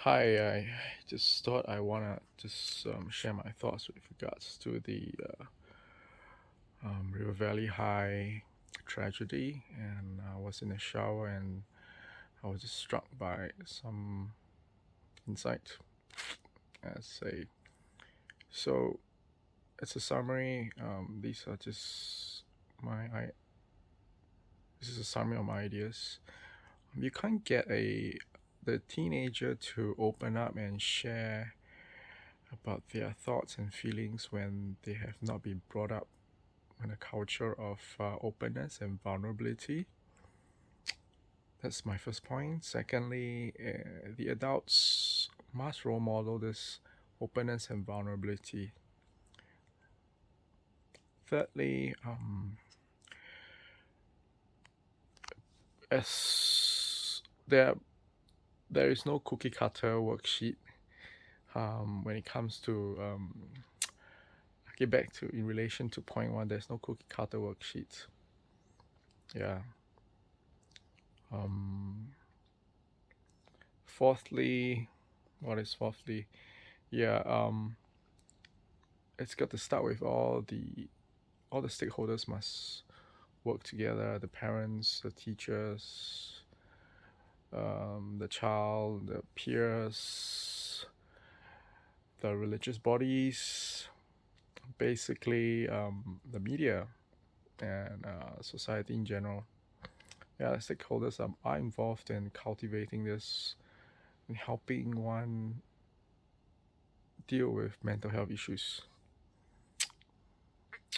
Hi, I just thought I wanna just share my thoughts with regards to the River Valley High tragedy. And I was in the shower and I was just struck by some insight. As say, so as a summary, these are just my I. This is a summary of my ideas. You can't get the teenager to open up and share about their thoughts and feelings when they have not been brought up in a culture of openness and vulnerability. That's my first point. Secondly, the adults must role model this openness and vulnerability. Thirdly, as there is no cookie cutter worksheet when it comes to get back to in relation to point one. There's no cookie cutter worksheet. Yeah. Um, Fourthly, what is fourthly? Yeah. It's got to start with all the stakeholders must work together: the parents, the teachers, the child, the peers, the religious bodies, basically the media and society in general. Yeah, the stakeholders are involved in cultivating this and helping one deal with mental health issues.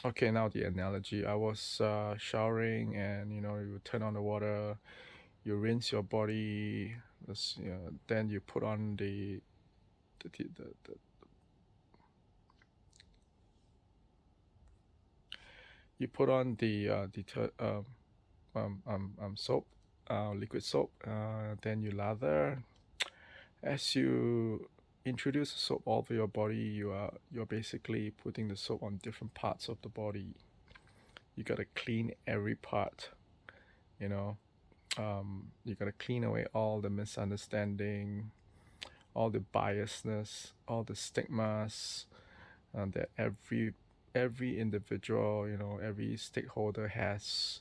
Okay, now the analogy. I was showering, and you turn on the water, you rinse your body, then you put on the you put on the soap, liquid soap. Then you lather. As you introduce soap all over your body, you're basically putting the soap on different parts of the body. You gotta clean every part. You know, you gotta clean away all the misunderstanding, all the biasness, all the stigmas that every individual, every stakeholder has.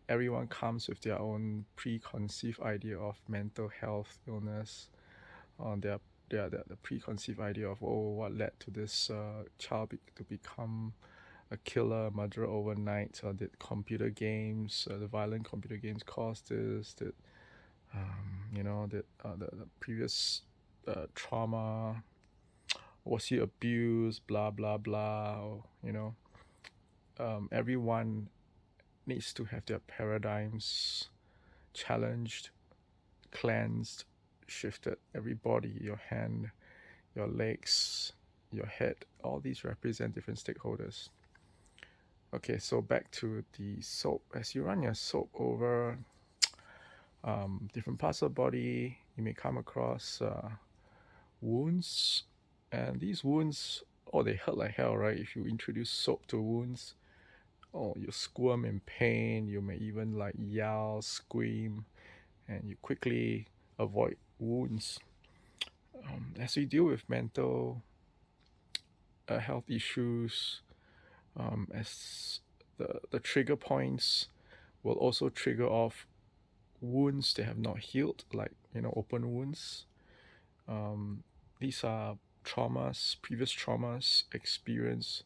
Everyone comes with their own preconceived idea of mental health illness, on the preconceived idea of, what led to this to become a killer murderer overnight. Did computer games, the violent computer games cause this? Did the previous trauma, was he abused, blah blah blah, everyone needs to have their paradigms challenged, cleansed, shifted. Everybody, your hand, your legs, your head, all these represent different stakeholders. Okay, so back to the soap. As you run your soap over different parts of the body, you may come across wounds, and these wounds, they hurt like hell, right? If you introduce soap to wounds, you squirm in pain. You may even like yell, scream, and you quickly avoid wounds. As we deal with mental health issues, as the trigger points will also trigger off wounds that have not healed, like open wounds. These are previous traumas experienced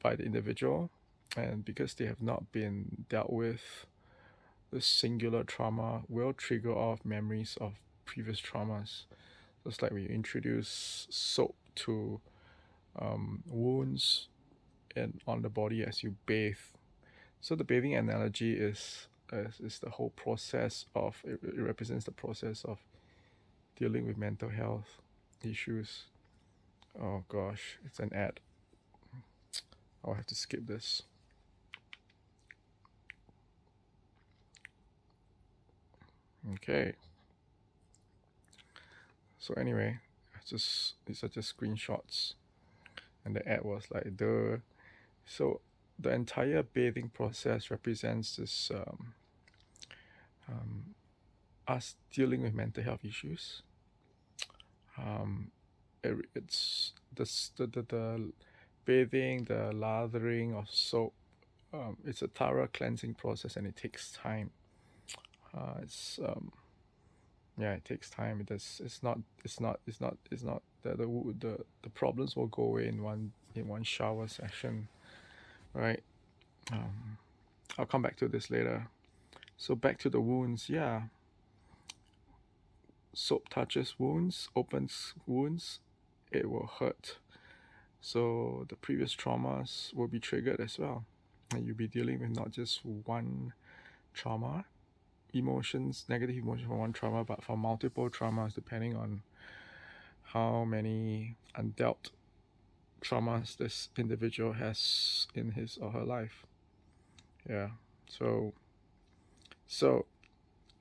by the individual, and because they have not been dealt with, this singular trauma will trigger off memories of previous traumas. Just like when you introduce soap to wounds and on the body as you bathe. So the bathing analogy is the whole process of it represents the process of dealing with mental health issues. Oh gosh, it's an ad. I'll have to skip this. Okay. So anyway, these are just screenshots, and the ad was like the. So the entire bathing process represents this um, us dealing with mental health issues. Um, it's the bathing, the lathering of soap. It's a thorough cleansing process, and it takes time. It's Yeah, it takes time. It does. It's not the problems will go away in one shower session, right? Um, I'll come back to this later. So back to the wounds. Yeah, soap touches wounds, opens wounds, it will hurt. So the previous traumas will be triggered as well. And you'll be dealing with not just one trauma, emotions, negative emotions from one trauma, but from multiple traumas, depending on how many undealt traumas this individual has in his or her life. Yeah. So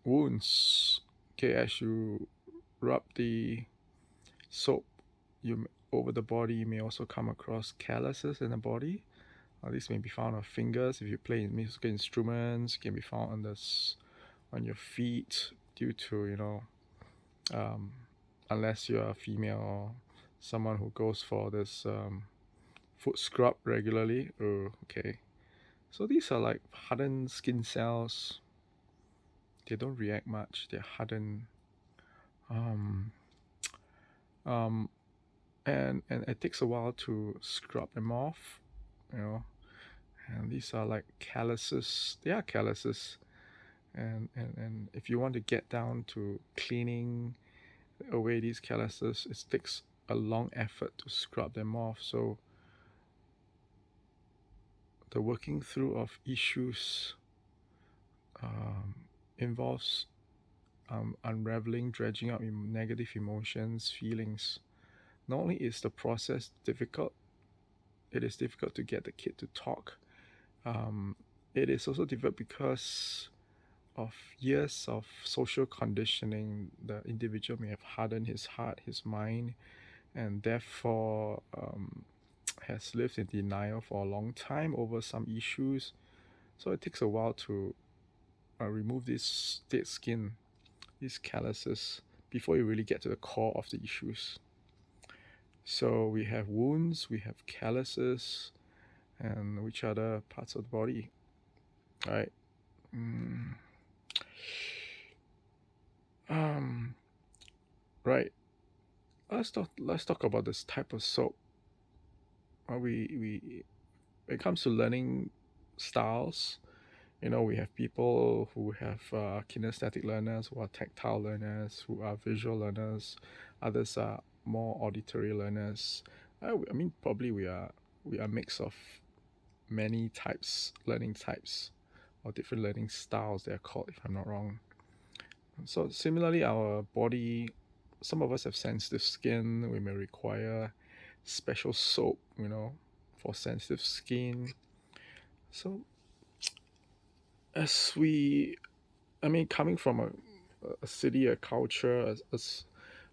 wounds. Okay, as you rub the soap over the body, you may also come across calluses in the body. These may be found on fingers if you play musical instruments. Can be found on your feet due to unless you are a female or someone who goes for this foot scrub regularly. Oh, okay. So these are like hardened skin cells. They don't react much. They're hardened. Um, um, and it takes a while to scrub them off. You know, and these are like calluses. They are calluses. And if you want to get down to cleaning away these calluses, it takes a long effort to scrub them off. So the working through of issues um, involves unraveling, dredging up negative emotions, feelings. Not only is the process difficult, it is difficult to get the kid to talk. Um, it is also difficult because of years of social conditioning. The individual may have hardened his heart, his mind, and therefore has lived in denial for a long time over some issues. So it takes a while to remove this dead skin, these calluses, before you really get to the core of the issues. So we have wounds, we have calluses, and which other parts of the body, right? Mm, um, right. Let's talk about this type of soap. We when it comes to learning styles, we have people who have kinesthetic learners, who are tactile learners, who are visual learners. Others are more auditory learners. I mean, probably we are a mix of many types, learning types, or different learning styles. They are called, if I'm not wrong. So similarly, our body, some of us have sensitive skin. We may require special soap, for sensitive skin. So as we I mean, coming from a city, a culture,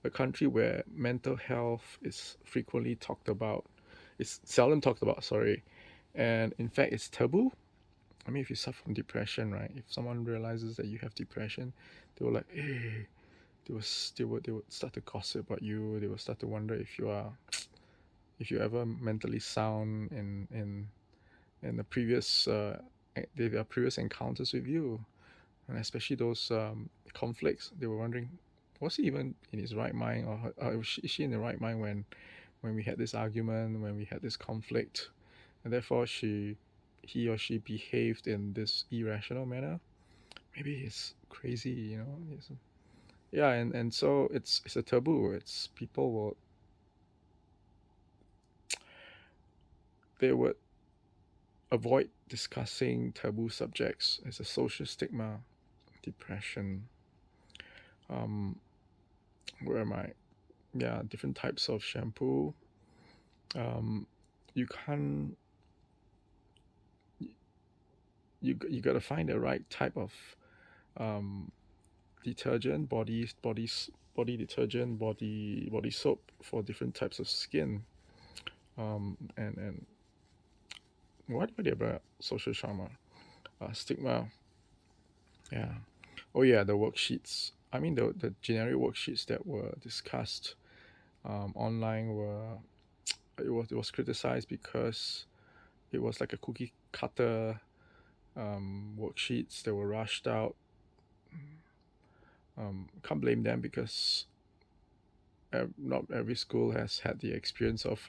a country where mental health is frequently talked about, it's seldom talked about, sorry, and in fact, it's taboo. I mean, if you suffer from depression, right? If someone realizes that you have depression, they will like, hey, they would start to gossip about you. They will start to wonder if you ever mentally sound in the previous their previous encounters with you, and especially those conflicts. They were wondering, was he even in his right mind, or is she in the right mind when we had this argument, when we had this conflict, and therefore he or she behaved in this irrational manner. Maybe he's crazy, yeah, and so it's a taboo. It's people will they would avoid discussing taboo subjects as a social stigma. Depression. Um, where am I? Yeah, different types of shampoo. Um, you can't. You got to find the right type of um, detergent, body detergent, body soap for different types of skin. And what about social trauma, stigma? Yeah. Oh yeah, the worksheets. I mean the generic worksheets that were discussed. online were it was criticized because it was like a cookie cutter worksheets that were rushed out. Can't blame them because not every school has had the experience of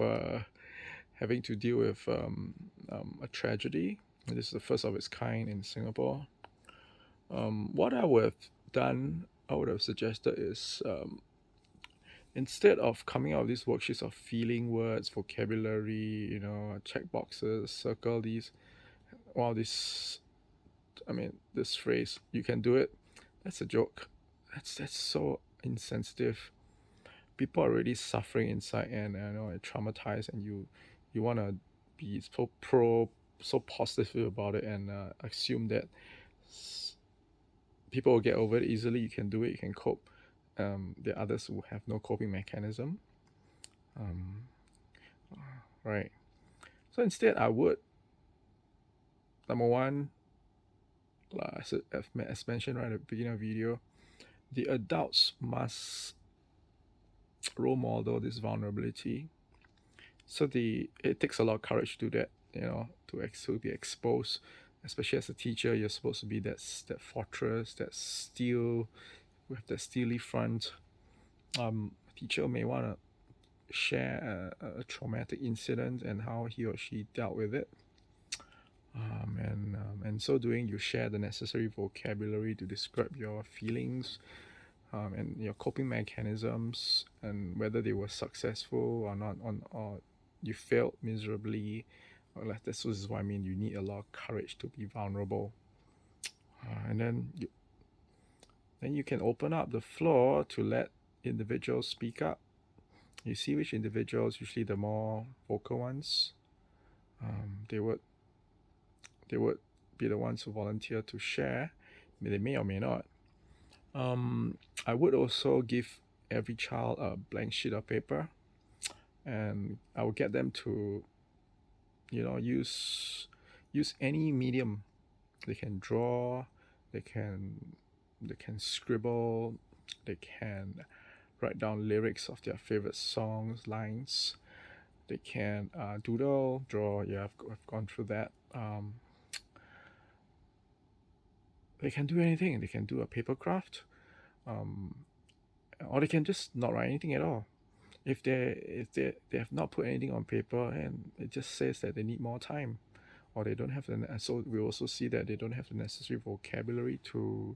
having to deal with a tragedy. This is the first of its kind in Singapore. What I would have done, I would have suggested is instead of coming out with these worksheets of feeling words, vocabulary, check boxes, circle these, all this, this phrase, you can do it. That's a joke. That's so insensitive. People are already suffering inside and traumatized, and you want to be so positive about it and assume that people will get over it easily. You can do it. You can cope. There are others who have no coping mechanism. Um, right. So instead, I would number one, as mentioned right at the beginning of the video, the adults must role model this vulnerability. So it takes a lot of courage to do that, to be exposed. Especially as a teacher, you're supposed to be that fortress, that steel with the steely front. A teacher may want to share a traumatic incident and how he or she dealt with it. And so doing, you share the necessary vocabulary to describe your feelings and your coping mechanisms and whether they were successful or not, or you failed miserably. This is what I mean. You need a lot of courage to be vulnerable, and then you can open up the floor to let individuals speak up. You see which individuals, usually the more vocal ones, they would be the ones who volunteer to share. They may or may not. I would also give every child a blank sheet of paper, and I would get them to, use any medium. They can draw, they can scribble, they can write down lyrics of their favorite songs, lines. They can doodle, draw. Yeah, I've gone through that. They can do anything. They can do a paper craft, or they can just not write anything at all. If they have not put anything on paper and it just says that they need more time, or they don't have so we also see that they don't have the necessary vocabulary to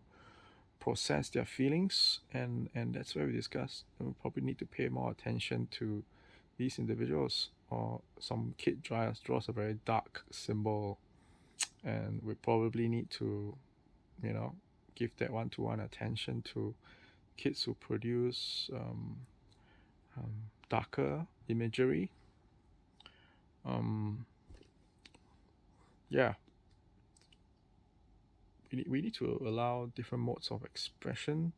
process their feelings, and that's where we discuss we probably need to pay more attention to these individuals. Or some kid draws a very dark symbol, and we probably need to give that one-to-one attention to kids who produce darker imagery. Yeah, we need to allow different modes of expression.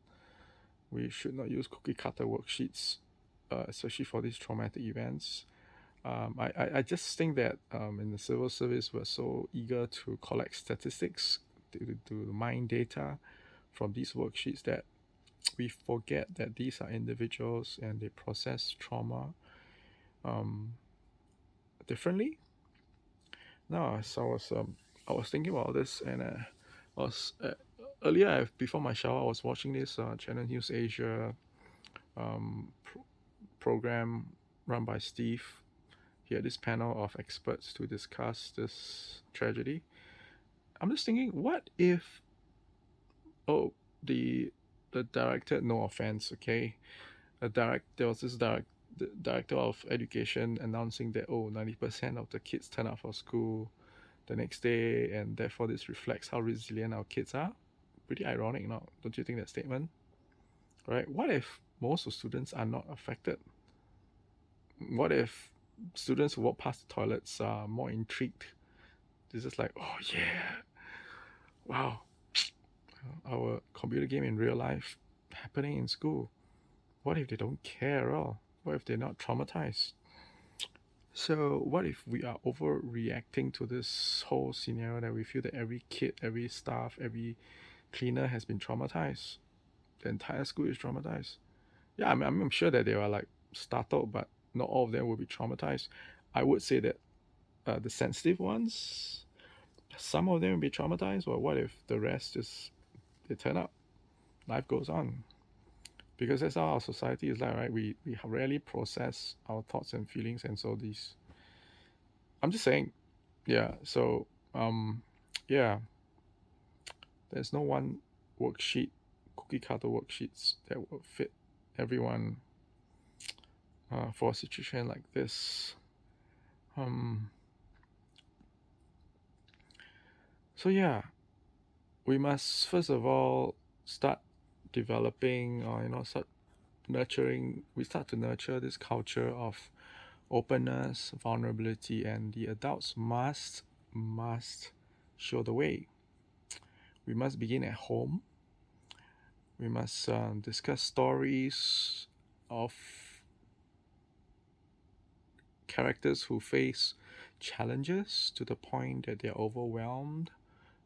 We should not use cookie cutter worksheets, especially for these traumatic events. I just think that in the civil service, we're so eager to collect statistics, to mine data from these worksheets, that we forget that these are individuals and they process trauma differently. No, so I was thinking about this, and I was earlier before my shower, I was watching this Channel News Asia program run by Steve. He had this panel of experts to discuss this tragedy. I'm just thinking, what if the director, no offense, okay, there was this the director of education announcing that 90% of the kids turn up for school the next day, and therefore this reflects how resilient our kids are. Pretty ironic, now, don't you think, that statement? Right? What if most of students are not affected? What if students who walk past the toilets are more intrigued? This is like, oh yeah, wow, our computer game in real life happening in school. What if they don't care at all? What if they're not traumatized? So what if we are overreacting to this whole scenario, that we feel that every kid, every staff, every cleaner has been traumatized? The entire school is traumatized. Yeah, I'm sure that there are like startled, but not all of them will be traumatized. I would say that the sensitive ones, some of them will be traumatized, or what if the rest just they turn up? Life goes on. Because that's how our society is like, right? We rarely process our thoughts and feelings, and so these. I'm just saying, yeah. So, yeah, there's no one worksheet, cookie cutter worksheets that will fit everyone for a situation like this. Um, so yeah, we must first of all start developing, or start nurturing. We start to nurture this culture of openness, vulnerability, and the adults must show the way. We must begin at home. We must discuss stories of characters who face challenges to the point that they're overwhelmed,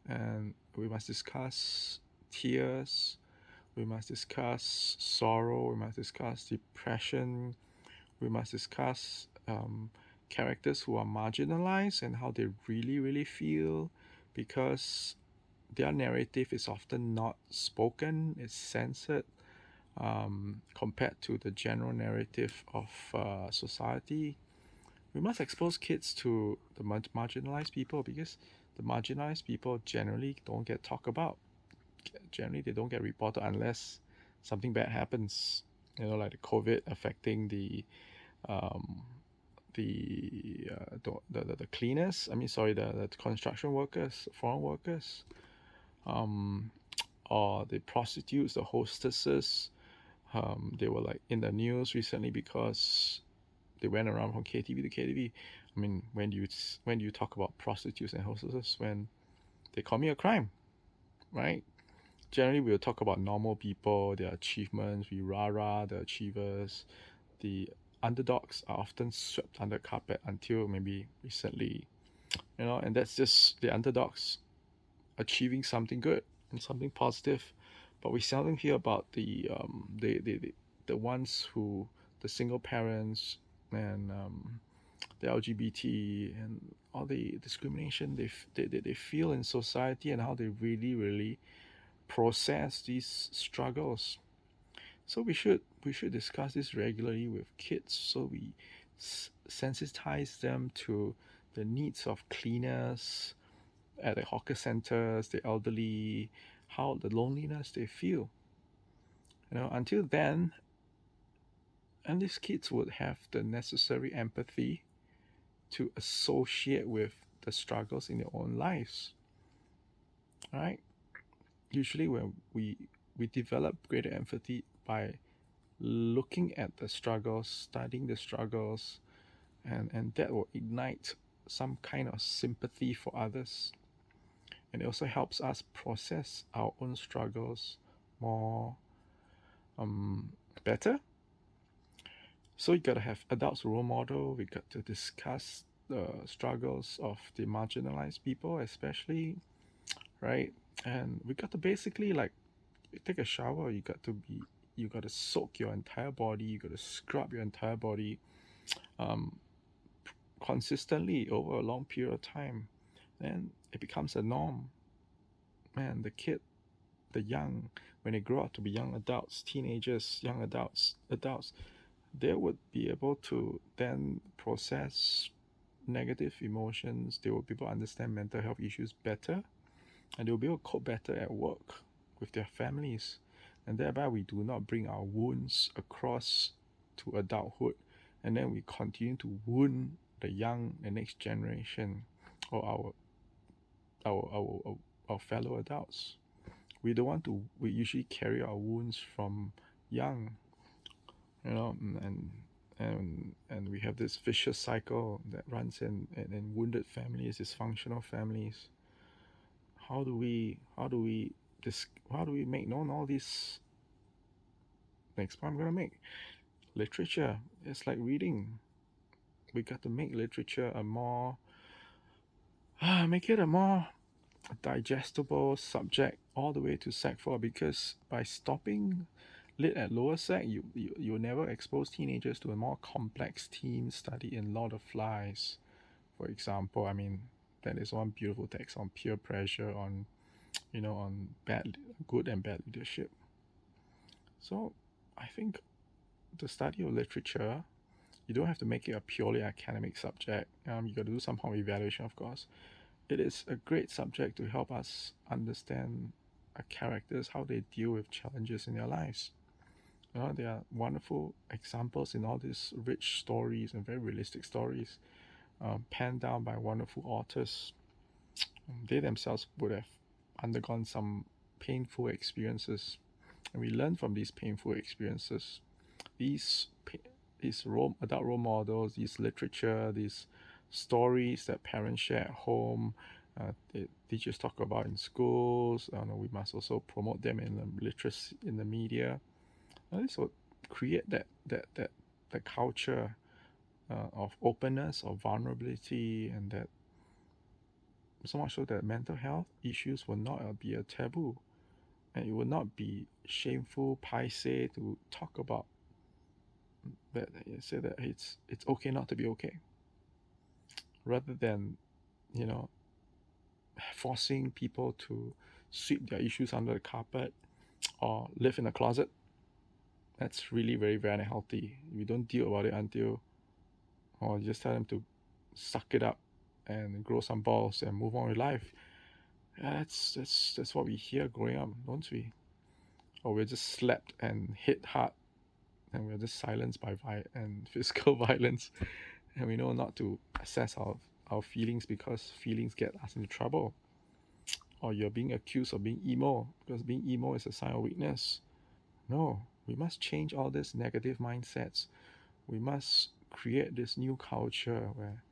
and we must discuss tears. We must discuss sorrow. We must discuss depression. We must discuss characters who are marginalized and how they really, really feel, because their narrative is often not spoken, it's censored compared to the general narrative of society. We must expose kids to the marginalized people, because the marginalized people generally don't get talked about. Generally, they don't get reported unless something bad happens. Like the COVID affecting um, the cleaners. I mean, sorry, the construction workers, foreign workers, um, or the prostitutes, the hostesses. They were like in the news recently because they went around from KTV to KTV. I mean, when do you talk about prostitutes and hostesses when they commit a crime, right? Generally, we'll talk about normal people, their achievements. We rah the achievers. The underdogs are often swept under the carpet until maybe recently, and that's just the underdogs achieving something good and something positive. But we seldom hear about the ones who, the single parents, and the LGBT, and all the discrimination they feel in society, and how they really, really process these struggles. So we should discuss this regularly with kids, so we sensitize them to the needs of cleaners at the hawker centers, the elderly, how the loneliness they feel. Until then, and these kids would have the necessary empathy to associate with the struggles in their own lives. Right? Usually when we develop greater empathy by looking at the struggles, studying the struggles, and that will ignite some kind of sympathy for others. And it also helps us process our own struggles more um, better. So you gotta have adults role model. We got to discuss the struggles of the marginalized people, especially, right? And we got to basically, like, take a shower. You got to soak your entire body. You got to scrub your entire body um, consistently over a long period of time. Then it becomes a norm. Man, the kid, the young, when they grow up to be young adults, teenagers, young adults, they would be able to then process negative emotions. They will be able to understand mental health issues better, and they'll be able to cope better at work with their families. And thereby, we do not bring our wounds across to adulthood, and then we continue to wound the next generation, or our fellow adults. We don't want to. We usually carry our wounds from young, and we have this vicious cycle that runs in wounded families, dysfunctional families. How do we make known all these? Next point I'm gonna make, literature. It's like reading. We got to make literature a more make it a more digestible subject all the way to Sec 4, because by stopping lit at lower sec, you never expose teenagers to a more complex team study in Lord of Flies, for example. I mean, that is one beautiful text on peer pressure, on on good and bad leadership. So I think the study of literature, you don't have to make it a purely academic subject. You got to do some form of evaluation, of course. It is a great subject to help us understand characters, how they deal with challenges in their lives. There are wonderful examples in all these rich stories and very realistic stories, penned down by wonderful authors. They themselves would have undergone some painful experiences, and we learn from these painful experiences. These adult role models, these literature, these stories that parents share at home, teachers talk about in schools. We must also promote them in the literacy in the media. This will create that culture of openness, of vulnerability, and that so much so that mental health issues will not be a taboo, and it will not be shameful, paise to talk about that. Say that it's okay not to be okay, rather than you know forcing people to sweep their issues under the carpet or live in a closet. That's really very, very unhealthy. We don't deal about it until, or just tell them to suck it up and grow some balls and move on with life. That's what we hear growing up, don't we? Or we're just slapped and hit hard, and we're just silenced by and physical violence, and we know not to assess our feelings because feelings get us into trouble. Or you're being accused of being emo because being emo is a sign of weakness. No, we must change all these negative mindsets. We must create this new culture where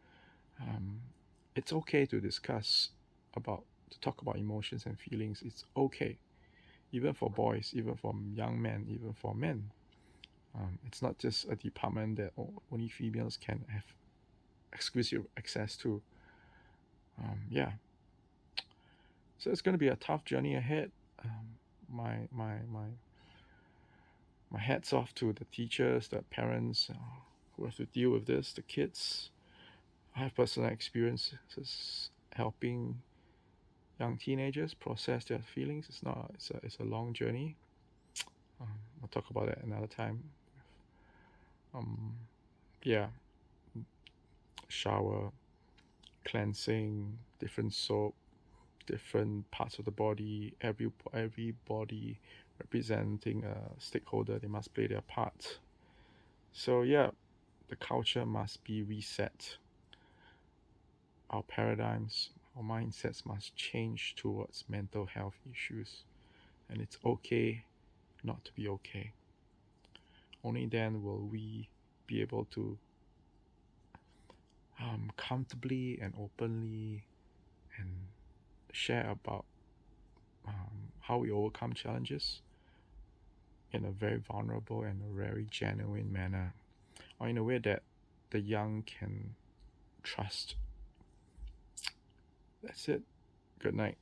it's okay to talk about emotions and feelings. It's okay, even for boys, even for young men, even for men. It's not just a department that only females can have exclusive access to. Yeah, so it's going to be a tough journey ahead. My hats off to the teachers, the parents who have to deal with this, the kids. I have personal experiences helping young teenagers process their feelings. It's a long journey. I'll talk about that another time. Um, yeah, shower, cleansing, different soap, different parts of the body. Every body representing a stakeholder. They must play their part. So yeah, the culture must be reset. Our paradigms, our mindsets must change towards mental health issues. And it's okay not to be okay. Only then will we be able to comfortably and openly and share about how we overcome challenges in a very vulnerable and a very genuine manner, or in a way that the young can trust. That's it. Good night.